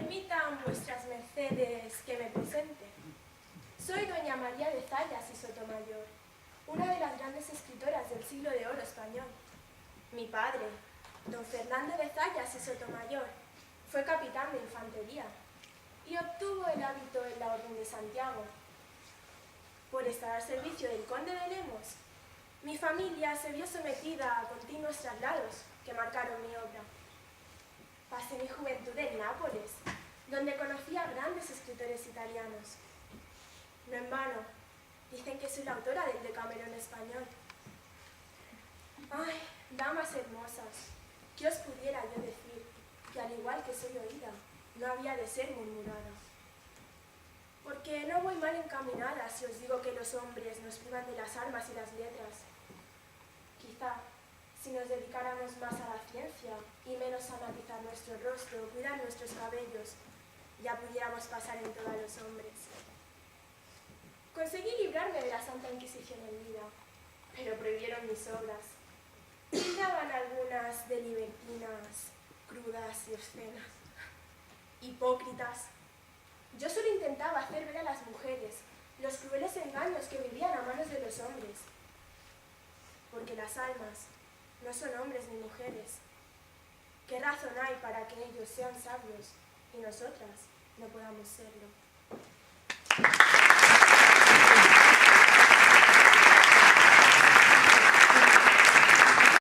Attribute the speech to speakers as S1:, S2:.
S1: Permitan vuestras mercedes que me presente. Soy doña María de Zayas y Sotomayor, una de las grandes escritoras del siglo de oro español. Mi padre, don Fernando de Zayas y Sotomayor, fue capitán de infantería y obtuvo el hábito en la Orden de Santiago. Por estar al servicio del conde de Lemos, mi familia se vio sometida a continuos traslados que marcaron mi obra. Pasé mi juventud en Nápoles, donde conocí a grandes escritores italianos. No en vano, dicen que soy la autora del Decamerón español. ¡Ay, damas hermosas! ¿Qué os pudiera yo decir? Que al igual que soy oída, no había de ser murmurada. Porque no voy mal encaminada si os digo que los hombres nos privan de las armas y las letras. Quizá, si nos dedicáramos más a la ciencia y menos a matizar nuestro rostro, cuidar nuestros cabellos, ya pudiéramos pasar en todos los hombres. Conseguí librarme de la Santa Inquisición en vida, pero prohibieron mis obras. Tildaban algunas de libertinas, crudas y obscenas. Hipócritas. Yo solo intentaba hacer ver a las mujeres los crueles engaños que vivían a manos de los hombres. Porque las almas no son hombres ni mujeres. ¿Qué razón hay para que ellos sean sabios y nosotras no podamos serlo?